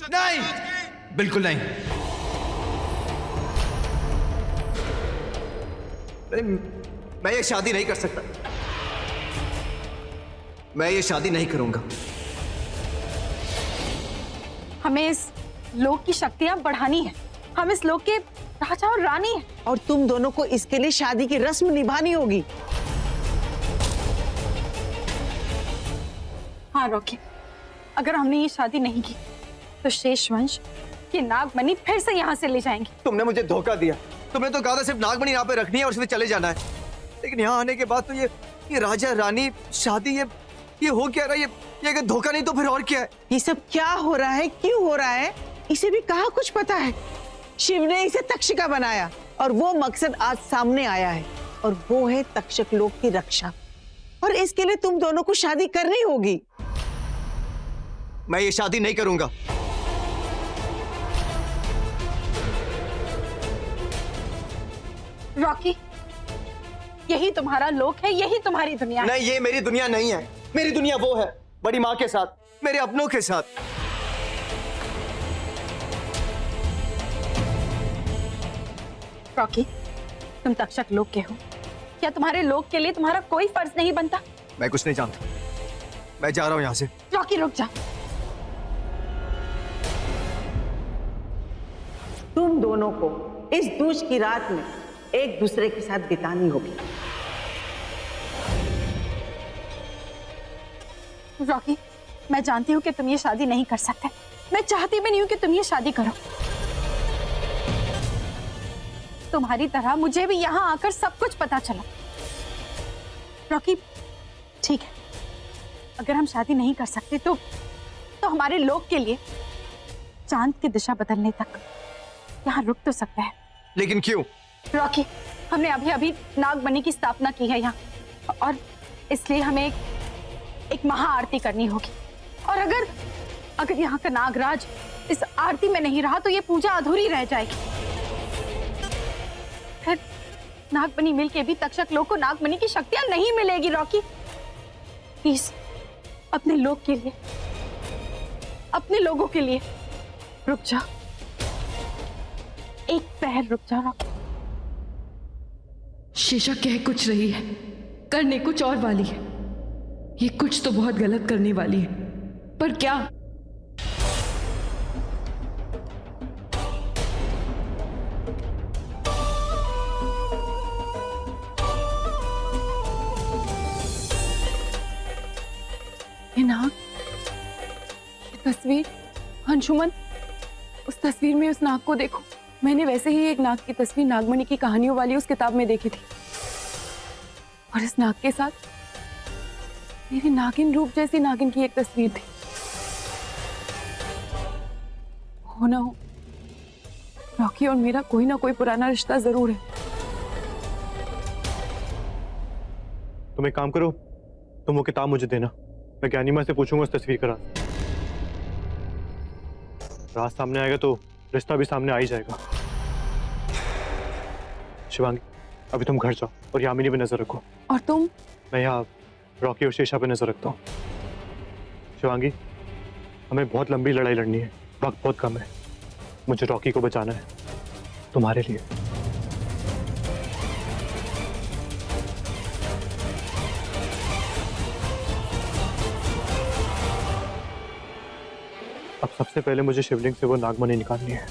नहीं, बिल्कुल नहीं। मैं ये शादी नहीं कर सकता। मैं ये शादी नहीं करूंगा। हमें इस लोक की शक्तियां बढ़ानी है। हम इस लोक के राजा और रानी हैं। और तुम दोनों को इसके लिए शादी की रस्म निभानी होगी। हाँ रॉकी, अगर हमने ये शादी नहीं की तो शेष वंश की नागमणि फिर से यहाँ से ले जाएंगे। तुमने मुझे धोखा दिया। तुमने तो कहा था सिर्फ नागमणि यहाँ पे रखनी है और उसमें चले जाना है, लेकिन यहाँ आने के बाद तो ये राजा रानी शादी ये हो क्या रहा है? ये अगर धोखा नहीं तो फिर और क्या है? ये सब क्या हो रहा है, क्यों हो रहा है, इसे भी कहाँ कुछ पता है। शिव ने इसे तक्षिका बनाया और वो मकसद आज सामने आया है, और वो है तक्षक लोक की रक्षा। और इसके लिए तुम दोनों को शादी करनी होगी। मैं ये शादी नहीं करूंगा। रॉकी, यही तुम्हारा लोक है, यही तुम्हारी दुनिया है। नहीं, ये मेरी दुनिया नहीं है। मेरी दुनिया वो है बड़ी माँ के साथ, मेरे अपनों के साथ। रॉकी, तुम तक्षक लोक के हो, क्या तुम्हारे लोक के लिए तुम्हारा कोई फर्ज नहीं बनता? मैं कुछ नहीं जानता। मैं जा रहा हूं यहाँ से। रॉकी रुक जा। तुम दोनों को इस दूज की रात में एक दूसरे के साथ बितानी होगी। रॉकी, मैं जानती हूँ कि तुम ये शादी नहीं कर सकते। मैं चाहती भी नहीं हूँ कि तुम ये शादी करो। तुम्हारी तरह मुझे भी यहाँ आकर सब कुछ पता चला। रॉकी, ठीक है, अगर हम शादी नहीं कर सकते तो हमारे लोक के लिए चांद की दिशा बदलने तक यहाँ रुक तो सकते हैं। लेकिन क्यों? रॉकी, हमने अभी अभी नागमणि की स्थापना की है यहाँ, और इसलिए हमें एक महाआरती करनी होगी। और अगर यहाँ का नागराज इस आरती में नहीं रहा तो ये पूजा अधूरी रह जाएगी। फिर नागमणि मिलके भी तक्षक लोक को नागमणि की शक्तियां नहीं मिलेगी। रॉकी प्लीज, अपने लोग के लिए, अपने लोगों के लिए रुक जा, एक पहर रुक जा। रॉकी, शीशा कह कुछ रही है, करने कुछ और वाली है। ये कुछ तो बहुत गलत करने वाली है, पर क्या? ये नाग, ये तस्वीर, अंशुमन, उस तस्वीर में उस नाग को देखो। मैंने वैसे ही एक नाग की तस्वीर नागमणि की कहानियों वाली उस किताब में देखी थी, और इस नाग के साथ मेरी नागिन रूप जैसी नागिन की एक तस्वीर थी। हो ना हो, रॉकी और मेरा कोई ना कोई पुराना रिश्ता जरूर है। तुम एक काम करो, तुम वो किताब मुझे देना, मैं ज्ञानी माँ से पूछूंगा उस तस्वीर का राज सामने आएगा तो रिश्ता भी सामने आ ही जाएगा। शिवांगी, अभी तुम घर जाओ और यामिनी पे नजर रखो। और तुम? मैं यहाँ रॉकी और शीशा पे नजर रखता हूँ। शिवांगी, हमें बहुत लंबी लड़ाई लड़नी है, वक्त बहुत कम है। मुझे रॉकी को बचाना है, तुम्हारे लिए। अब सबसे पहले मुझे शिवलिंग से वो नागमणि निकालनी है।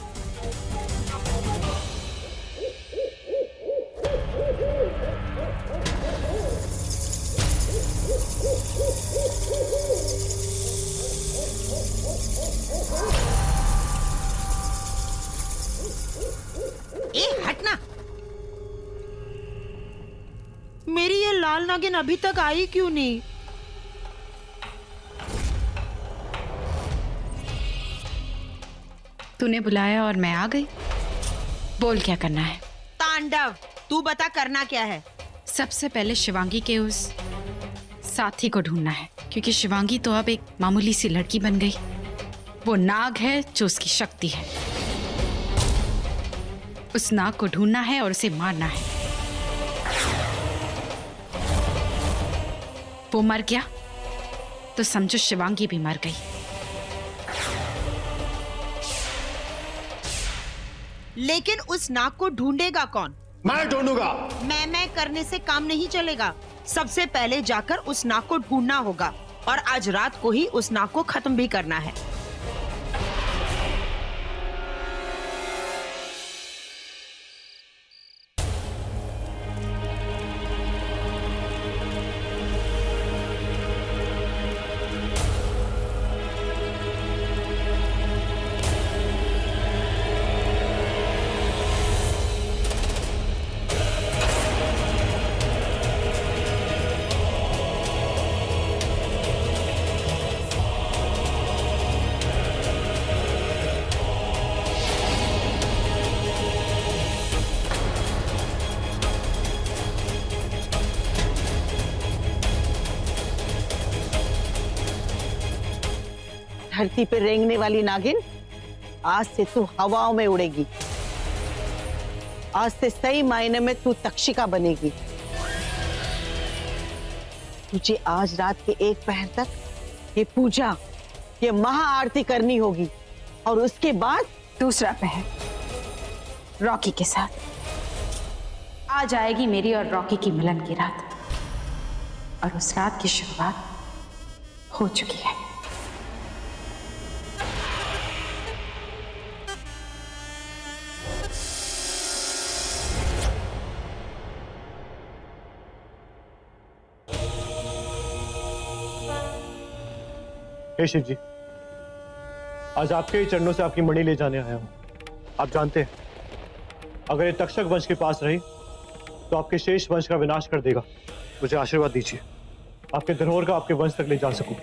हटना। मेरी ये लाल नागिन अभी तक आई क्यों नहीं? तूने बुलाया और मैं आ गई। बोल क्या करना है? तांडव, तू बता करना क्या है? सबसे पहले शिवांगी के उस साथी को ढूंढना है, क्योंकि शिवांगी तो अब एक मामूली सी लड़की बन गई। वो नाग है जो उसकी शक्ति है। उस नाग को ढूंढना है और उसे मारना है। वो मर गया तो समझो शिवांगी भी मर गई। लेकिन उस नाग को ढूंढेगा कौन? मैं ढूंढूंगा। मैं करने से काम नहीं चलेगा। सबसे पहले जाकर उस नाग को ढूंढना होगा और आज रात को ही उस नाग को खत्म भी करना है। धरती पे रेंगने वाली नागिन, आज से तू हवाओं में उड़ेगी। आज से सही मायने में तू तक्षिका बनेगी। तुझे आज रात के 1 पहर तक ये पूजा, ये महाआरती करनी होगी और उसके बाद दूसरा पहर रॉकी के साथ आज आएगी मेरी और रॉकी की मिलन की रात, और उस रात की शुरुआत हो चुकी है। हे शिव जी, आज आपके ही चरणों से आपकी मणि ले जाने आया हूं। आप जानते हैं, अगर ये तक्षक वंश के पास रही तो आपके शेष वंश का विनाश कर देगा। मुझे आशीर्वाद दीजिए, आपके धरोहर का आपके वंश तक ले जा सकूं।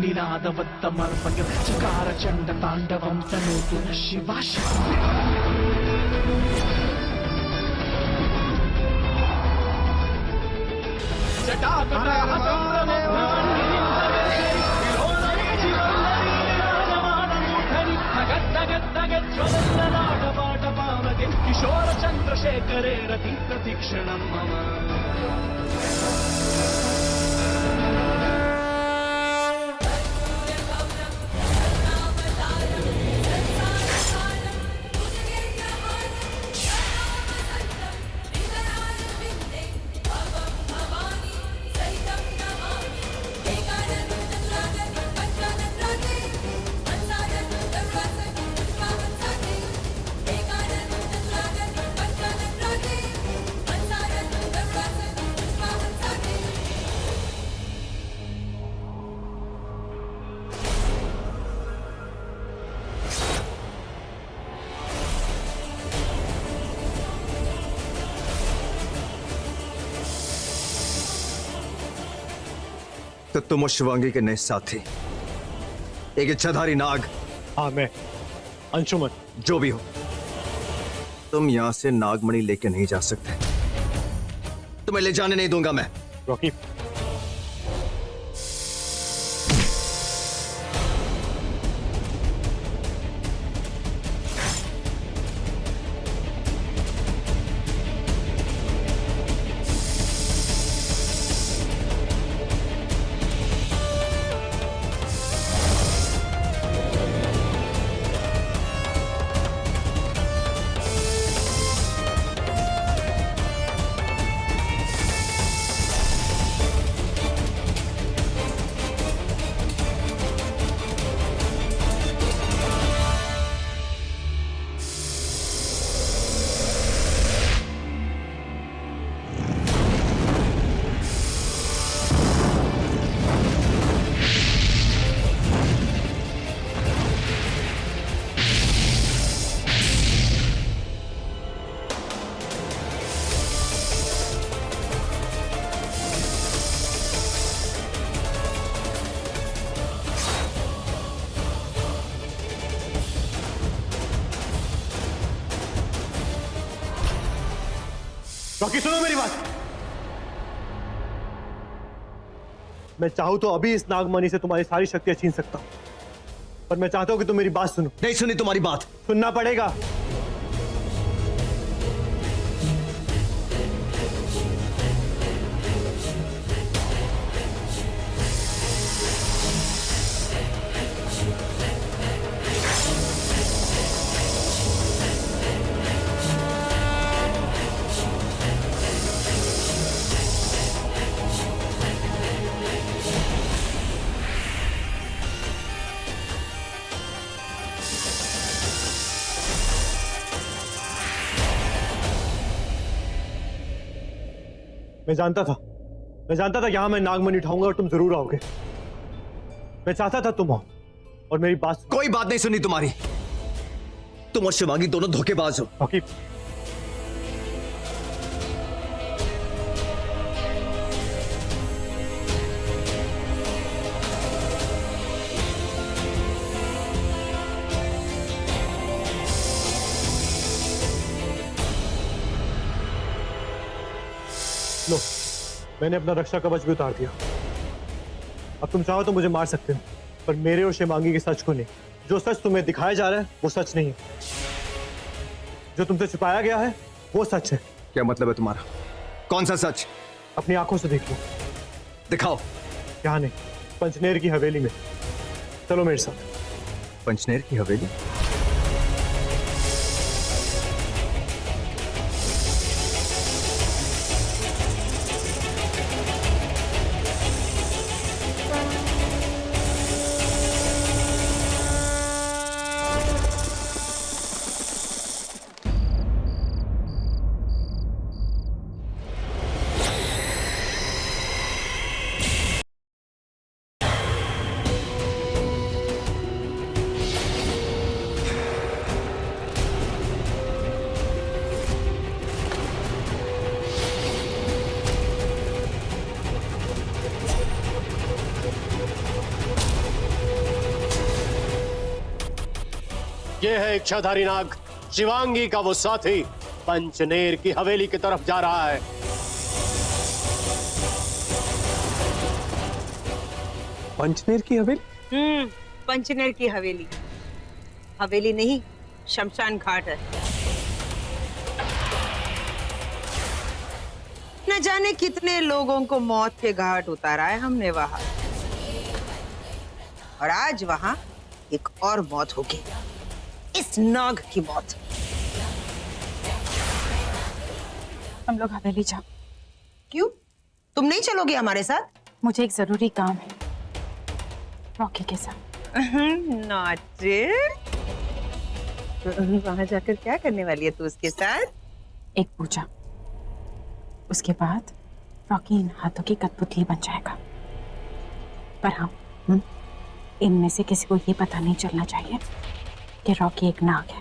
निनादवत्तमर्पय चकार चंड तांडवं तनोतु नः शिवा शिवा। किशोर चंद्रशेखरे रति प्रतीक्षणं मम। तो तुम और शिवांगी के नए साथी, एक इच्छाधारी नाग। हाँ, मैं अंशुमन। जो भी हो, तुम यहां से नागमणि लेके नहीं जा सकते। तुम्हें ले जाने नहीं दूंगा मैं। रॉकी, रॉकी सुनो मेरी बात। मैं चाहूं तो अभी इस नागमणि से तुम्हारी सारी शक्तियां छीन सकता हूं, पर मैं चाहता हूं कि तुम मेरी बात सुनो। नहीं सुनी तुम्हारी बात। सुनना पड़ेगा। मैं जानता था यहां मैं नागमणि उठाऊंगा और तुम जरूर आओगे। मैं चाहता था तुम आओ और मेरी बात सुनो। कोई बात नहीं सुनी तुम्हारी। तुम और शिवांगी दोनों धोखेबाज हो। रॉकी, लो, मैंने अपना रक्षा कवच भी उतार दिया। अब तुम चाहो तो मुझे मार सकते हो, पर मेरे और शिवांगी के सच को नहीं। जो सच तुम्हें दिखाया जा रहा है वो सच नहीं है। जो तुमसे छुपाया गया है वो सच है। क्या मतलब है तुम्हारा? कौन सा सच? अपनी आंखों से देख लो। दिखाओ। यहाँ नहीं, पंचनेर की हवेली में। चलो मेरे साथ। पंचनेर की हवेली? ये है इच्छाधारी नाग, शिवांगी का वो साथी पंचनेर की हवेली की तरफ जा रहा है। पंचनेर की हवेली? पंचनेर की हवेली। हवेली नहीं, शमशान घाट है। न जाने कितने लोगों को मौत के घाट उतारा है हमने वहां, और आज वहां एक और मौत होगी, इस नाग की मौत। हम लोग हवेली जाओ। क्यों? तुम नहीं चलोगे हमारे साथ? मुझे एक जरूरी काम है रॉकी के साथ। नॉटी। वहां जाकर क्या करने वाली है तू उसके साथ? एक पूजा, उसके बाद रॉकी इन हाथों की कठपुतली बन जाएगा। पर हाँ, इनमें से किसी को ये पता नहीं चलना चाहिए कि रॉकी एक नाग है।